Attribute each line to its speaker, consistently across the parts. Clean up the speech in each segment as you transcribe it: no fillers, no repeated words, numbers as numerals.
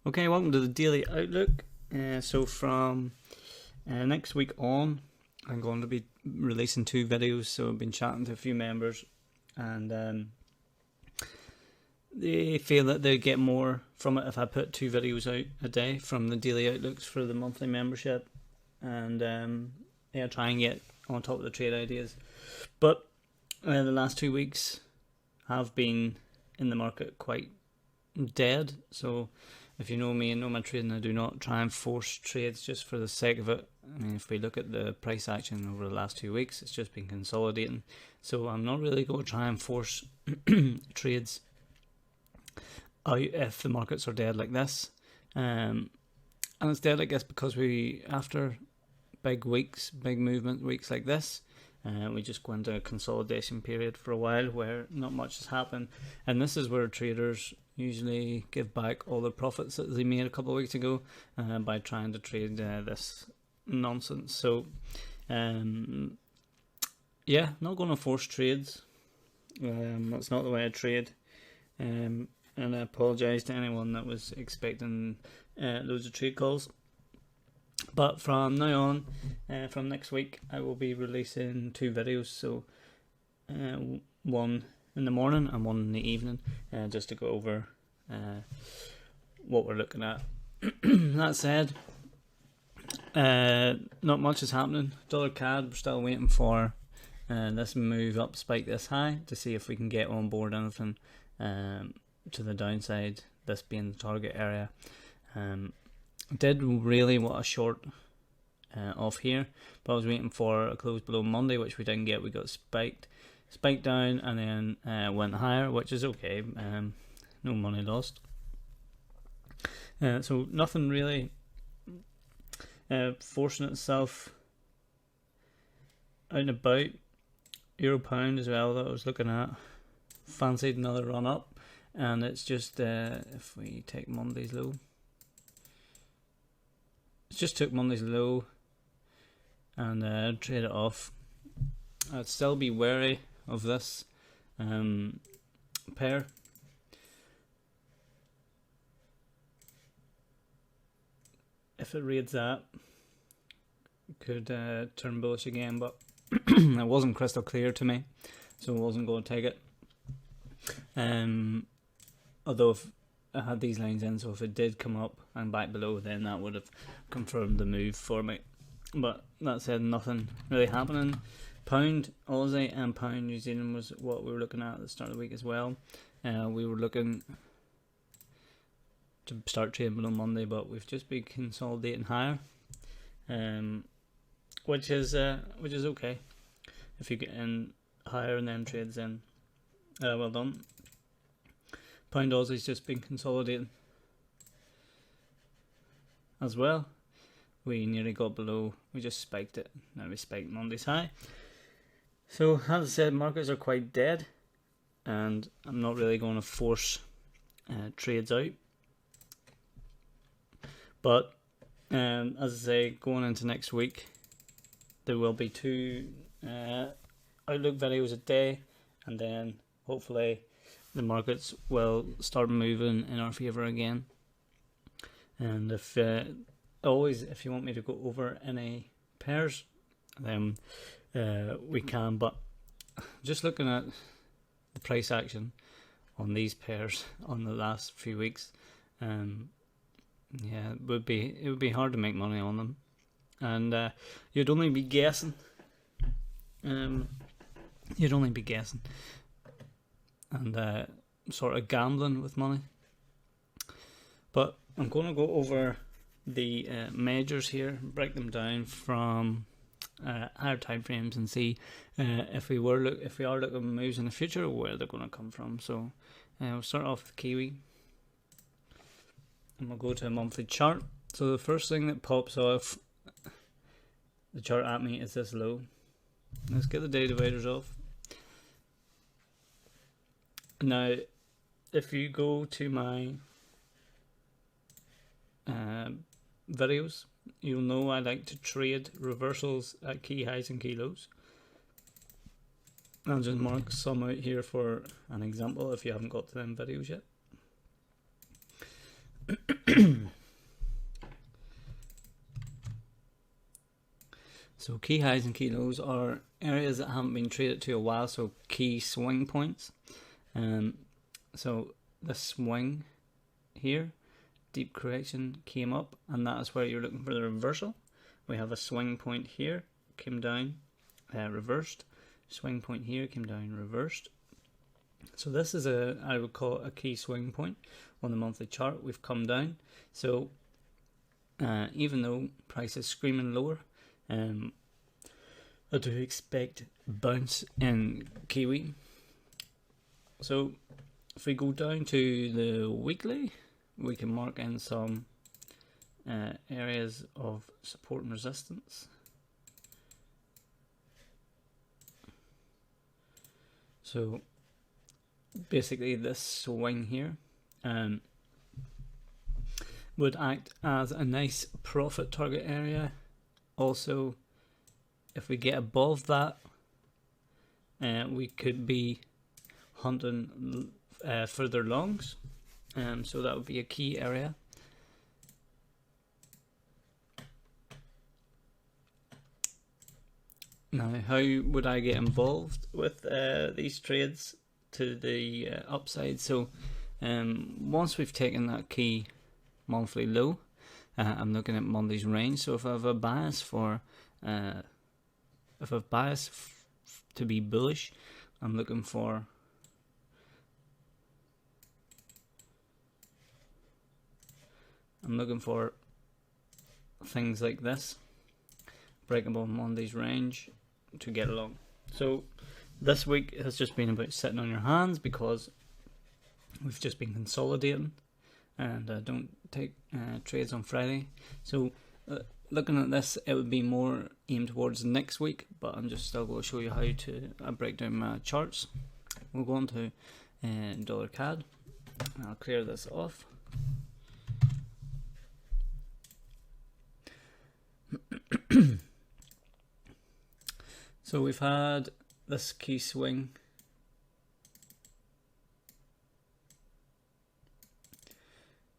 Speaker 1: Okay, welcome to the Daily Outlook. So from next week on, I'm going to be releasing 2 videos. So I've been chatting to a few members, and they feel that they get more from it if I put 2 videos out a day from the Daily Outlooks for the monthly membership, and try and get on top of the trade ideas. But the last 2 weeks have been in the market quite dead. So if you know me and know my trading, I do not try and force trades just for the sake of it. I mean, if we look at the price action over the last 2 weeks, it's just been consolidating. So I'm not really going to try and force trades out if the markets are dead like this. And it's dead like this because after big weeks, big movement weeks like this, we just go into a consolidation period for a while where not much has happened. And this is where traders usually give back all the profits that they made a couple of weeks ago by trying to trade this nonsense. So not going to force trades. That's not the way I trade. And I apologise to anyone that was expecting loads of trade calls. But from now on, from next week, I will be releasing 2 videos. So one in the morning and one in the evening, just to go over what we're looking at. That said, not much is happening. Dollar CAD, we're still waiting for this move up, spike this high, to see if we can get on board anything to the downside, this being the target area. Did really want a short off here, but I was waiting for a close below Monday, which we didn't get. We got spiked down, and then went higher, which is okay. No money lost. So nothing really forcing itself out and about. Euro pound as well that I was looking at, fancied another run up, and it's just if we take Monday's low. Just took Monday's low and trade it off. I'd still be wary of this pair. If it reads that, could turn bullish again, but it wasn't crystal clear to me, so I wasn't going to take it. Although if I had these lines in, so if it did come up and back below, then that would have confirmed the move for me. But that said, nothing really happening. Pound Aussie and pound New Zealand was what we were looking at the start of the week as well. We were looking to start trading below Monday, but we've just been consolidating higher, which is okay. If you get in higher and then trades in, well done. Pound Aussie's just been consolidating as well. We nearly got below, we just spiked it. Now we spiked Monday's high. So as I said, markets are quite dead, and I'm not really going to force trades out. But as I say, going into next week, there will be 2 Outlook videos a day, and then hopefully the markets will start moving in our favour again. And if you want me to go over any pairs, then we can. But just looking at the price action on these pairs on the last few weeks, it would be hard to make money on them, and you'd only be guessing. And sort of gambling with money. But I'm going to go over the majors here, break them down from higher time frames, and see if we are looking at moves in the future, where they're going to come from. So we'll start off with Kiwi, and we'll go to a monthly chart. So the first thing that pops off the chart at me is this low. Let's get the day dividers off. Now, if you go to my videos, you'll know I like to trade reversals at key highs and key lows. I'll just mark some out here for an example if you haven't got to them videos yet. So key highs and key lows are areas that haven't been traded to a while, so key swing points. So the swing here, deep correction, came up, and that is where you're looking for the reversal. We have a swing point here, came down, reversed. Swing point here, came down, reversed. So this is I would call it a key swing point on the monthly chart. We've come down. So even though price is screaming lower, I do expect bounce in Kiwi. So if we go down to the weekly, we can mark in some areas of support and resistance. So basically this swing here would act as a nice profit target area. Also, if we get above that, we could be hunting further longs, so that would be a key area. Now, how would I get involved with these trades to the upside? So once we've taken that key monthly low, I'm looking at Monday's range. So if I have a bias for to be bullish, I'm looking for things like this, break above Monday's range to get along. So this week has just been about sitting on your hands because we've just been consolidating, and I don't take trades on Friday. So looking at this, it would be more aimed towards next week, but I'm just still going to show you how to break down my charts. We'll go on to dollar CAD. I'll clear this off. So we've had this key swing.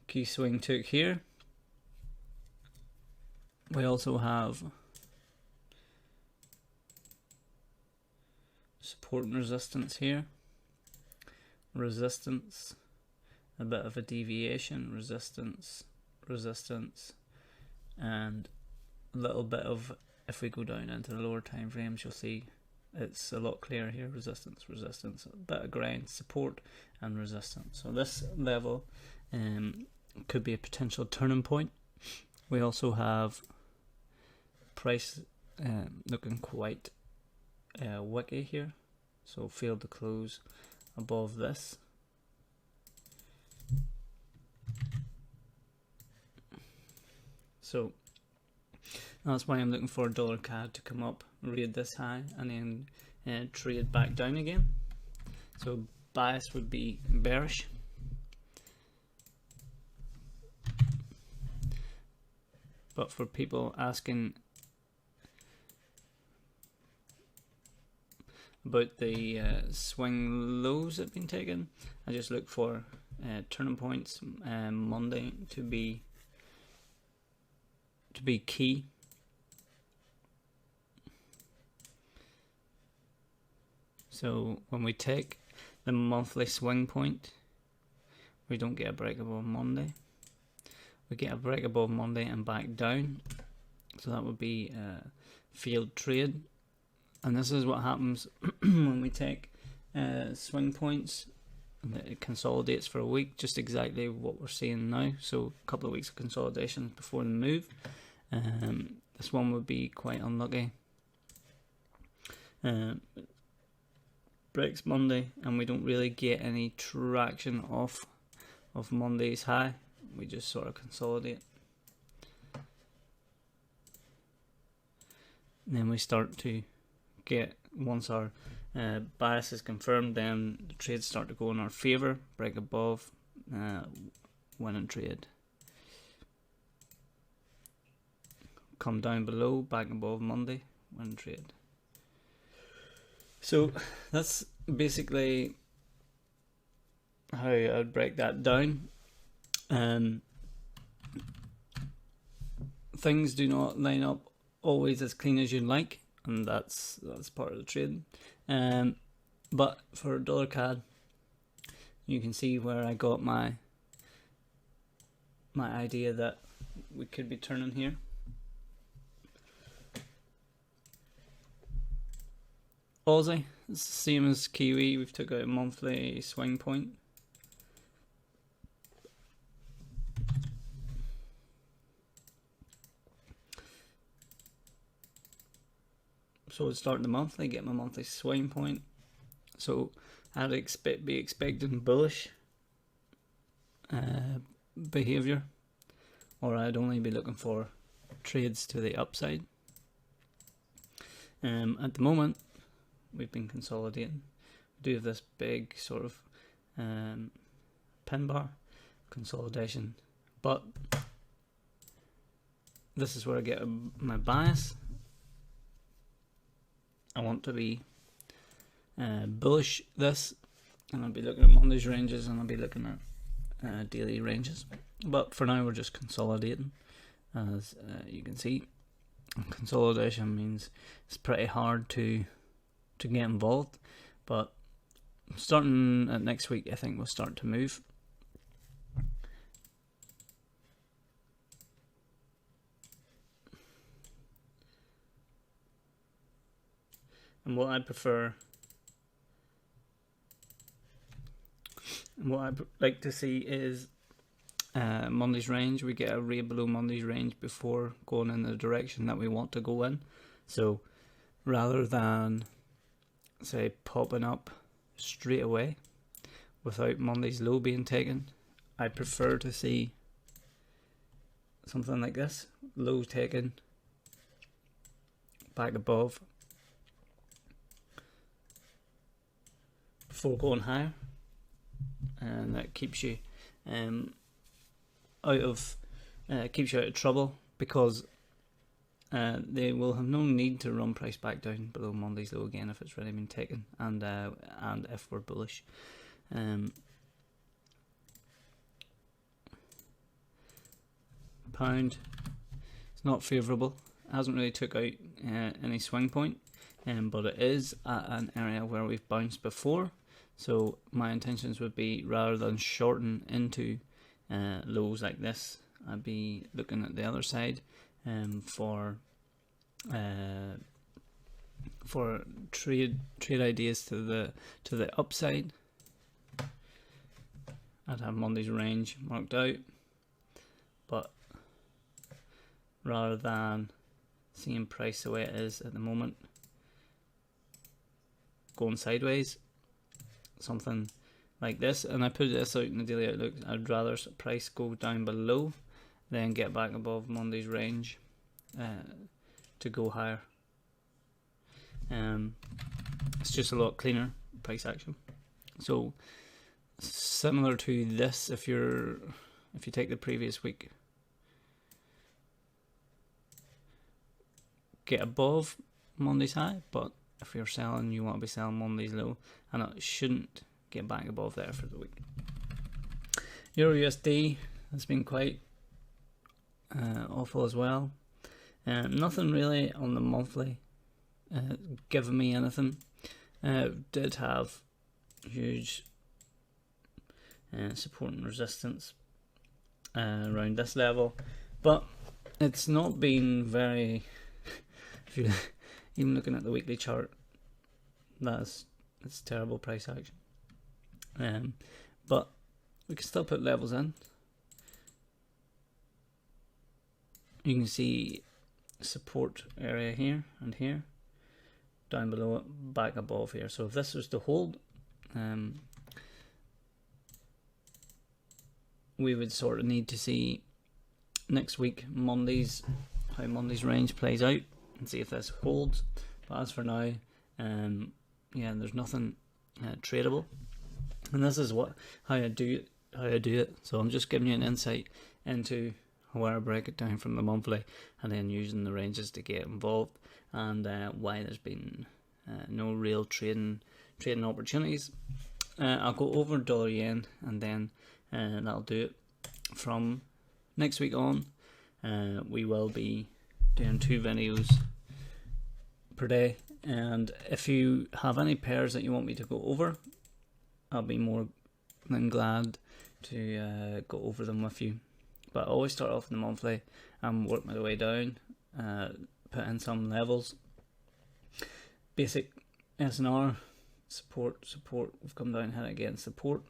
Speaker 1: Key swing took here. We also have support and resistance here. Resistance, a bit of a deviation, resistance, resistance, and a little bit of, if we go down into the lower time frames, you'll see it's a lot clearer here. Resistance, resistance, a bit of grind, support and resistance. So this level could be a potential turning point. We also have price looking quite wicky here, so failed to close above this. So that's why I'm looking for dollar CAD to come up, read this high, and then trade back down again. So bias would be bearish. But for people asking about the swing lows that have been taken, I just look for turning points Monday to be key. So when we take the monthly swing point, we don't get a break above Monday. We get a break above Monday and back down. So that would be a failed trade. And this is what happens when we take swing points and it consolidates for a week, just exactly what we're seeing now. So a couple of weeks of consolidation before the move. This one would be quite unlucky. Breaks Monday and we don't really get any traction off of Monday's high. We just sort of consolidate. And then we start to get, once our bias is confirmed, then the trades start to go in our favour, break above, win and trade. Come down below, back above Monday, win and trade. So that's basically how I'd break that down. things do not line up always as clean as you'd like, and that's part of the trade. But for dollar CAD, you can see where I got my idea that we could be turning here. Aussie, it's the same as Kiwi. We've took out a monthly swing point. So it's starting the monthly, get my monthly swing point. So I'd be expecting bullish behavior, or I'd only be looking for trades to the upside. At the moment, we've been consolidating. We do have this big sort of pin bar consolidation, but this is where I get my bias. I want to be bullish this, and I'll be looking at Monday's ranges, and I'll be looking at daily ranges. But for now, we're just consolidating, as you can see. Consolidation means it's pretty hard to get involved, but starting at next week, I think we'll start to move. And what I prefer, and what I like to see is Monday's range. We get a read below Monday's range before going in the direction that we want to go in. So rather than, say, popping up straight away without Monday's low being taken, I prefer to see something like this: low taken, back above, before going higher, and that keeps you out of trouble, because they will have no need to run price back down below Monday's low again if it's already been taken, and if we're bullish. Pound, it's not favourable. It hasn't really took out any swing point, but it is at an area where we've bounced before. So my intentions would be, rather than shorten into lows like this, I'd be looking at the other side for trade ideas to the upside. I'd have Monday's range marked out, but rather than seeing price the way it is at the moment, going sideways, something like this. And I put this out in the daily outlook. I'd rather price go down below than get back above Monday's range to go higher. It's just a lot cleaner price action. So similar to this, if you take the previous week, get above Monday's high, but if you're selling, you want to be selling Monday's low, and it shouldn't get back above there for the week. Euro USD has been quite awful as well. Nothing really on the monthly giving me anything. Did have huge support and resistance around this level, but it's not been very if you even looking at the weekly chart, it's terrible price action. But we can still put levels in. You can see support area here and here, down below it, back above here. So if this was to hold, we would sort of need to see next week how Monday's range plays out, and see if this holds. But as for now, yeah, there's nothing tradable, and this is how I do it. So I'm just giving you an insight into how I break it down from the monthly, and then using the ranges to get involved, and why there's been no real trading opportunities. I'll go over dollar yen, and then that'll do it. From next week on, we will be doing 2 videos per day, and if you have any pairs that you want me to go over, I'll be more than glad to go over them with you. But I always start off in the monthly and work my way down, put in some levels. Basic SNR, support, we've come down, hit it again, support,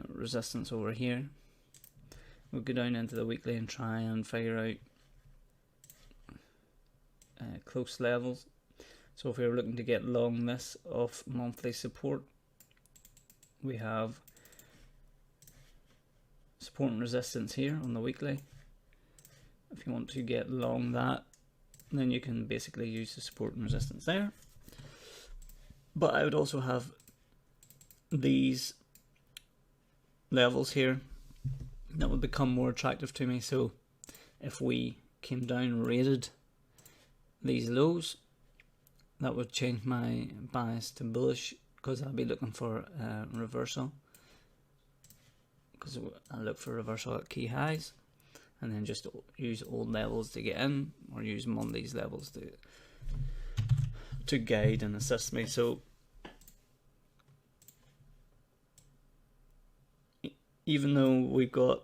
Speaker 1: resistance over here. We'll go down into the weekly and try and figure out close levels. So if we were looking to get long this of monthly support, we have support and resistance here on the weekly. If you want to get long that, then you can basically use the support and resistance there. But I would also have these levels here that would become more attractive to me. So if we came down and rated these lows, that would change my bias to bullish, because I'll be looking for a reversal, because I look for reversal at key highs, and then just use old levels to get in, or use Monday's levels to guide and assist me. So even though we've got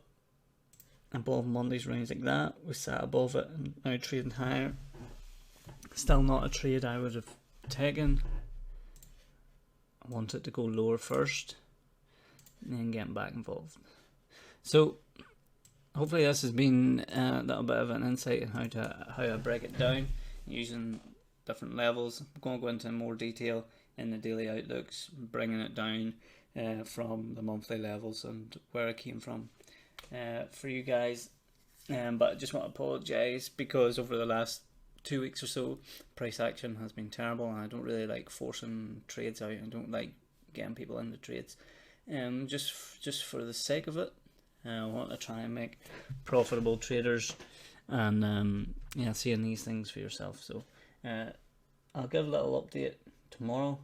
Speaker 1: above Monday's range like that, we sat above it and now trading higher. Still not a trade I would have taken. I want it to go lower first and then get back involved. So hopefully this has been a little bit of an insight on how I break it down using different levels. I'm going to go into more detail in the daily outlooks, bringing it down from the monthly levels and where I came from for you guys. But I just want to apologise, because over the last 2 weeks or so, price action has been terrible, and I don't really like forcing trades out. I don't like getting people into trades, just for the sake of it. I want to try and make profitable traders, and seeing these things for yourself. So I'll give a little update tomorrow.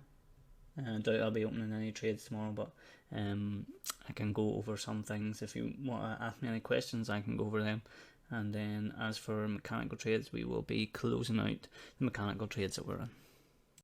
Speaker 1: I doubt I'll be opening any trades tomorrow, but I can go over some things. If you want to ask me any questions, I can go over them. And then as for mechanical trades, we will be closing out the mechanical trades that we're in.